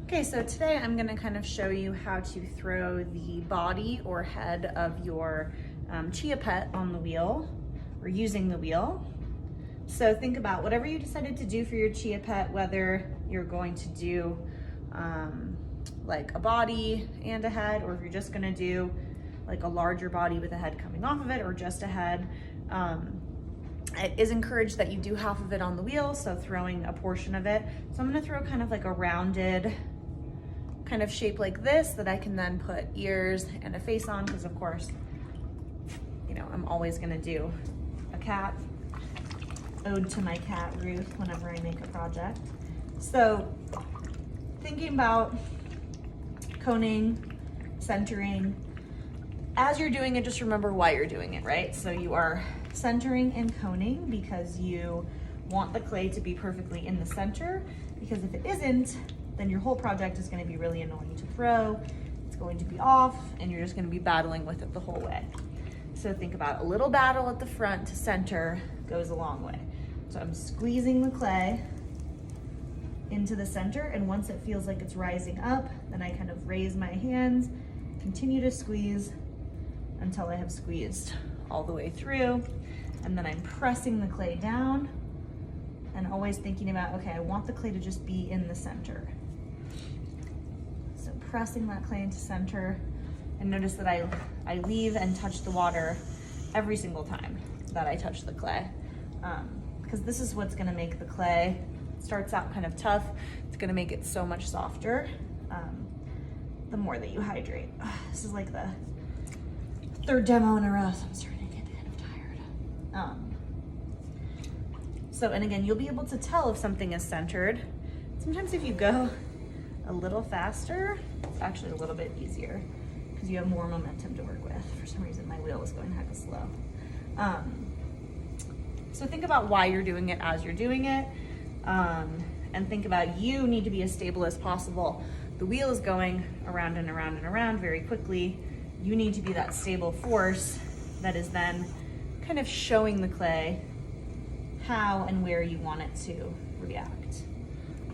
Okay, so today I'm gonna kind of show you how to throw the body or head of your Chia pet on the wheel or using the wheel. So think about whatever you decided to do for your Chia pet, whether you're going to do like a body and a head, or if you're just gonna do like a larger body with a head coming off of it, or just a head. It is encouraged that you do half of it on the wheel, so throwing a portion of it. So I'm gonna throw kind of like a rounded kind of shape like this that I can then put ears and a face on, because of course, you know, I'm always gonna do a cat, ode to my cat Ruth, whenever I make a project. So thinking about coning, centering, as you're doing it, just remember why you're doing it, right? So you are centering and coning because you want the clay to be perfectly in the center, because if it isn't, then your whole project is going to be really annoying to throw. It's going to be off and you're just going to be battling with it the whole way. So think about a little battle at the front to center goes a long way. So I'm squeezing the clay into the center, and once it feels like it's rising up, then I kind of raise my hands, continue to squeeze until I have squeezed all the way through, and then I'm pressing the clay down and always thinking about, okay, I want the clay to just be in the center. So pressing that clay into center, and notice that I leave and touch the water every single time that I touch the clay, because this is what's gonna make the clay, starts out kind of tough, it's gonna make it so much softer the more that you hydrate. This is like the third demo in a row, so I'm starting to get kind of tired. So, and again, you'll be able to tell if something is centered. Sometimes if you go a little faster, it's actually a little bit easier because you have more momentum to work with. For some reason, my wheel is going kind of slow. So think about why you're doing it as you're doing it, and think about you need to be as stable as possible. The wheel is going around and around and around very quickly. You need to be that stable force that is then kind of showing the clay how and where you want it to react.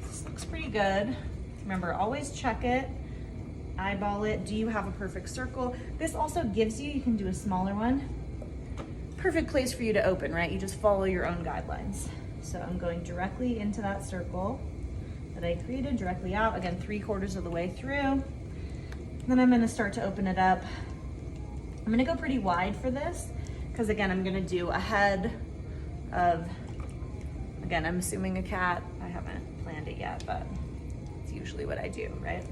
This looks pretty good. Remember, always check it, eyeball it. Do you have a perfect circle? This also gives you can do a smaller one. Perfect place for you to open, right? You just follow your own guidelines. So I'm going directly into that circle that I created, directly out, again, 3/4 of the way through. Then I'm gonna start to open it up. I'm gonna go pretty wide for this, because again, I'm gonna do a head of, again, I'm assuming a cat. I haven't planned it yet, but it's usually what I do, right?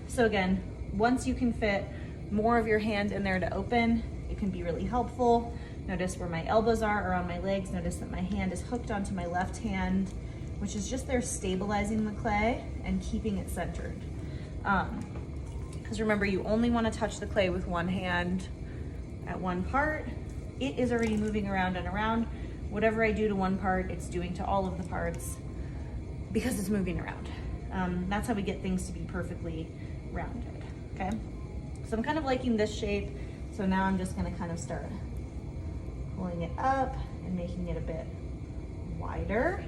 So again, once you can fit more of your hand in there to open, it can be really helpful. Notice where my elbows are or on my legs. Notice that my hand is hooked onto my left hand, which is just there stabilizing the clay and keeping it centered. Because remember, you only want to touch the clay with one hand at one part. It is already moving around and around. Whatever I do to one part, it's doing to all of the parts because it's moving around. That's how we get things to be perfectly rounded, okay? So I'm kind of liking this shape. So now I'm just gonna kind of start pulling it up and making it a bit wider.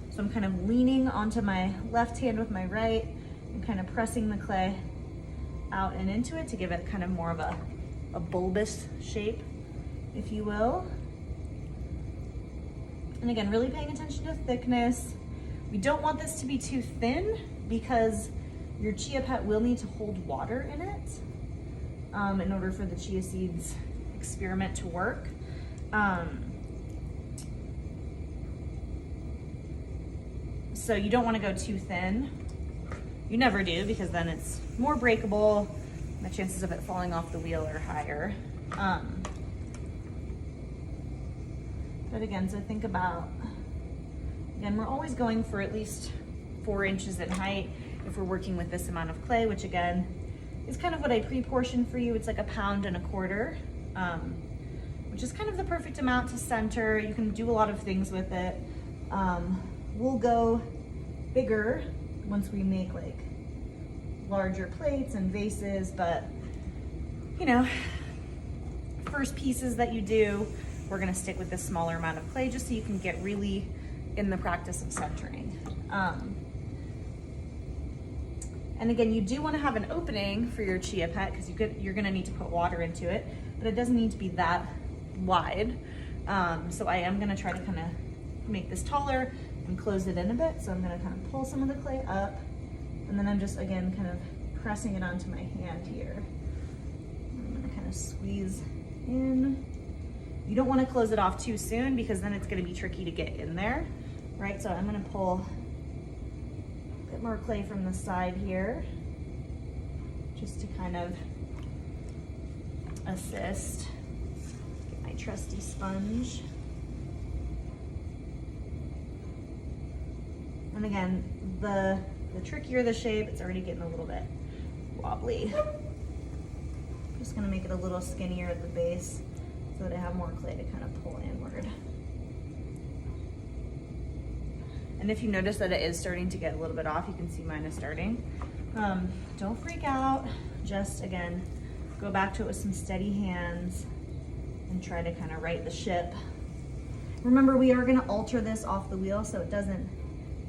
So I'm kind of leaning onto my left hand with my right and kind of pressing the clay out and into it to give it kind of more of a bulbous shape, if you will. And again, really paying attention to thickness. We don't want this to be too thin because your Chia pet will need to hold water in it in order for the chia seeds experiment to work. So you don't want to go too thin. You never do, because then it's more breakable. The chances of it falling off the wheel are higher. But again, so think about, again, we're always going for at least 4 inches in height if we're working with this amount of clay, which again, is kind of what I pre-portioned for you. It's like 1.25 pounds, which is kind of the perfect amount to center. You can do a lot of things with it. We'll go bigger once we make like larger plates and vases, but you know, first pieces that you do, we're gonna stick with this smaller amount of clay just so you can get really in the practice of centering. And again, you do want to have an opening for your Chia Pet because you're going to need to put water into it, but it doesn't need to be that wide. So I am going to try to kind of make this taller and close it in a bit. So I'm going to kind of pull some of the clay up, and then I'm just, again, kind of pressing it onto my hand here. I'm going to kind of squeeze in. You don't want to close it off too soon because then it's going to be tricky to get in there, right? So I'm going to pull a bit more clay from the side here just to kind of assist. Get my trusty sponge. And again, the trickier the shape, it's already getting a little bit wobbly. Just gonna make it a little skinnier at the base so that I have more clay to kind of pull inward. And if you notice that it is starting to get a little bit off, you can see mine is starting. Don't freak out. Just, again, go back to it with some steady hands and try to kind of right the ship. Remember, we are gonna alter this off the wheel, so it doesn't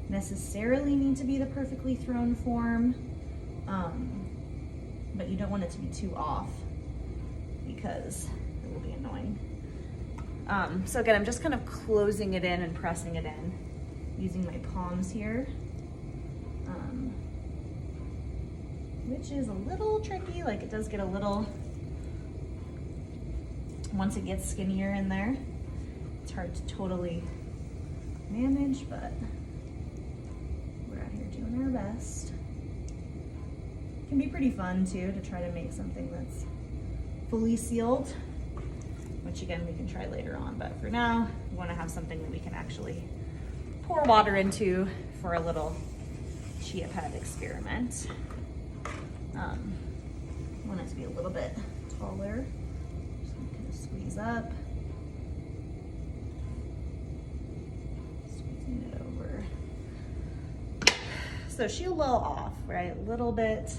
necessarily need to be the perfectly thrown form, but you don't want it to be too off because it will be annoying. So again, I'm just kind of closing it in and pressing it in using my palms here, which is a little tricky. Like, it does get a little, once it gets skinnier in there, it's hard to totally manage, but we're out here doing our best. It can be pretty fun too to try to make something that's fully sealed, which again we can try later on, but for now we want to have something that we can actually pour water into for a little Chia Pet experiment. I want it to be a little bit taller. Just gonna kind of squeeze up, squeezing it over. So she'll well off, right? A little bit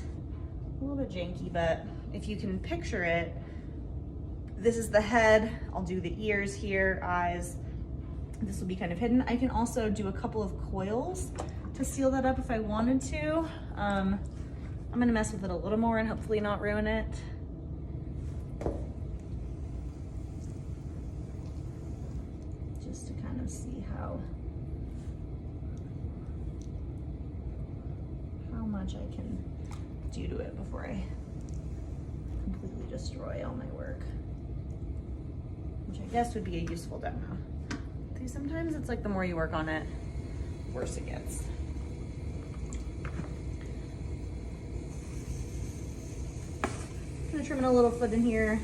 janky, but if you can picture it, this is the head. I'll do the ears here, eyes. This will be kind of hidden. I can also do a couple of coils to seal that up if I wanted to. I'm gonna mess with it a little more and hopefully not ruin it. Just to kind of see how much I can do to it before I completely destroy all my work, which I guess would be a useful demo. Sometimes it's like the more you work on it, the worse it gets. I'm gonna trim in a little foot in here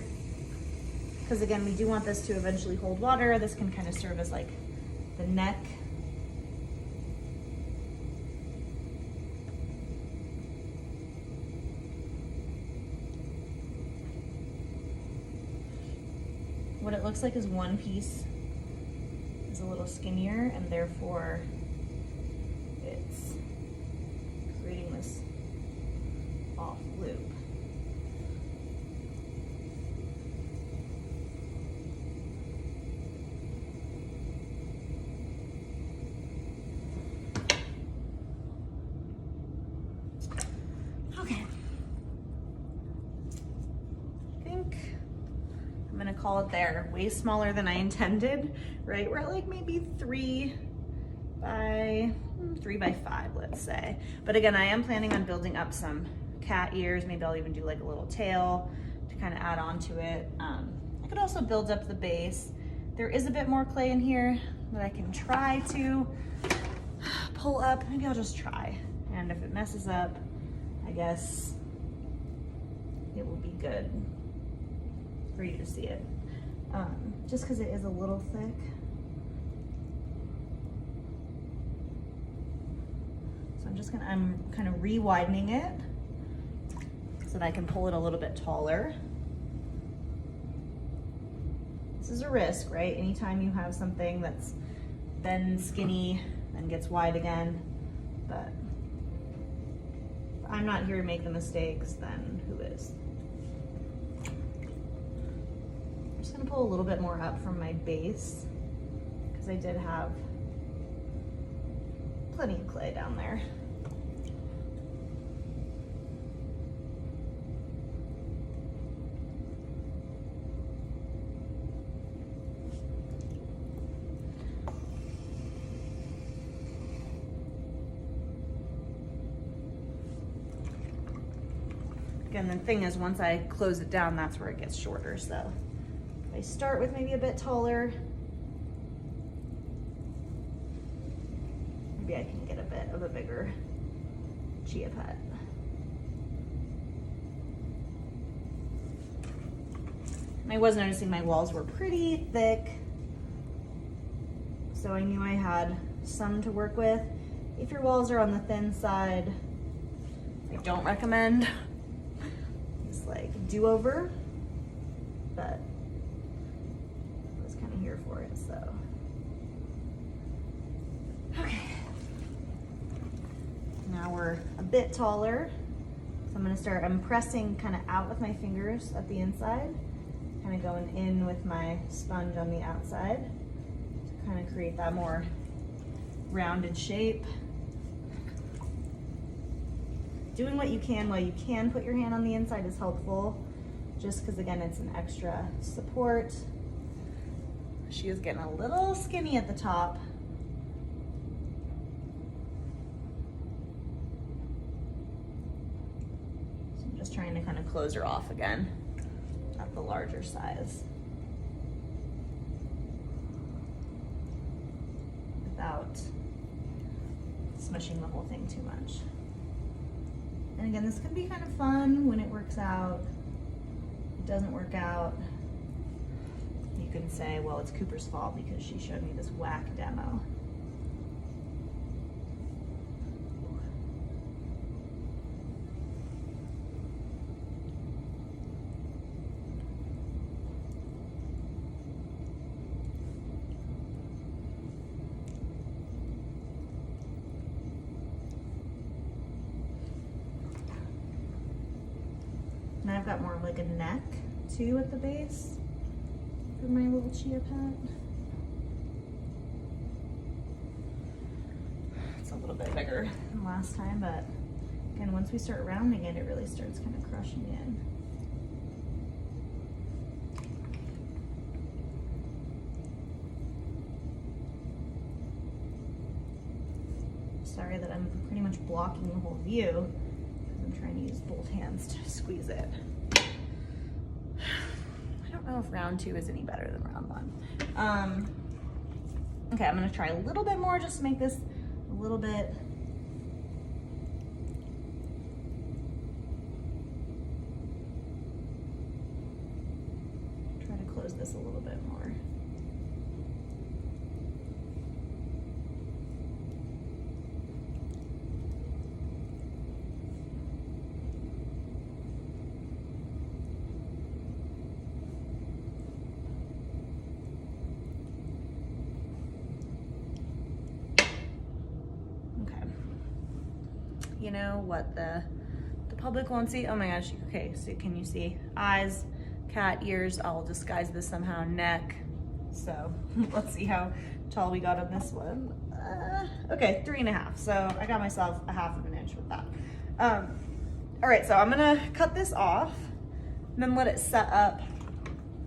because again, we do want this to eventually hold water. This can kind of serve as like the neck. What it looks like is one piece is a little skinnier, and therefore it's creating this off loop. Okay. I think I'm gonna call it there. Way smaller than I intended, right? We're at like maybe 3 by 5, let's say. But again, I am planning on building up some cat ears. Maybe I'll even do like a little tail to kind of add on to it. I could also build up the base. There is a bit more clay in here that I can try to pull up. Maybe I'll just try. And if it messes up, I guess it will be good for you to see it. Just because it is a little thick. So I'm kind of re-widening it so that I can pull it a little bit taller. This is a risk, right? Anytime you have something that's been skinny and gets wide again, but if I'm not here to make the mistakes, then who is? I'm just gonna pull a little bit more up from my base because I did have plenty of clay down there. Again, the thing is, once I close it down, that's where it gets shorter. So if I start with maybe a bit taller, maybe I can get a bit of a bigger chia pet. And I was noticing my walls were pretty thick, so I knew I had some to work with. If your walls are on the thin side, I don't recommend just like do-over, but I was kind of here for it, so. Okay. Now we're a bit taller, so I'm gonna start, I'm pressing kind of out with my fingers at the inside, kind of going in with my sponge on the outside to kind of create that more rounded shape. Doing what you can while you can put your hand on the inside is helpful, just because again, it's an extra support. She is getting a little skinny at the top. So I'm just trying to kind of close her off again at the larger size, without smushing the whole thing too much. And again, this can be kind of fun when it works out. It doesn't work out, you can say, well, it's Cooper's fault because she showed me this whack demo. And I've got more of like a neck too at the base for my little chia pet. It's a little bit bigger than last time, but again, once we start rounding it, it really starts kind of crushing in. Sorry that I'm pretty much blocking the whole view. I'm trying to use both hands to squeeze it. I don't know if round 2 is any better than round 1. Okay, I'm gonna try a little bit more just to make this a little bit. Try to close this a little bit more. You know what the public won't see? Oh my gosh, okay, so can you see? Eyes, cat ears, I'll disguise this somehow, neck. So let's see how tall we got on this one. Okay, 3.5, so I got myself a 1/2 inch with that. All right, so I'm gonna cut this off and then let it set up.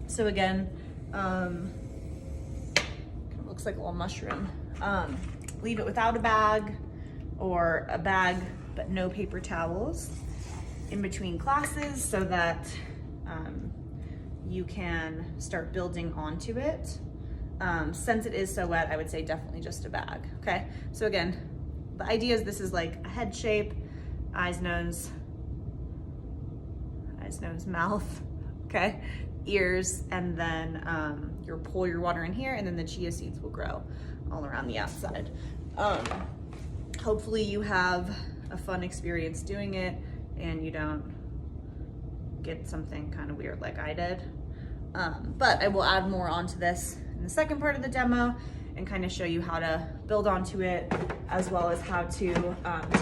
So again, kind of looks like a little mushroom. Leave it without a bag, or a bag but no paper towels in between classes, so that you can start building onto it. Since it is so wet, I would say definitely just a bag, okay? So again, the idea is this is like a head shape, eyes, nose, mouth, okay? Ears, and then you'll pour your water in here, and then the chia seeds will grow all around the outside. Hopefully you have a fun experience doing it and you don't get something kind of weird like I did. But I will add more onto this in the second part of the demo and kind of show you how to build onto it, as well as how to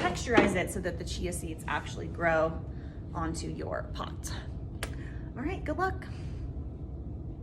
texturize it so that the chia seeds actually grow onto your pot. All right, good luck.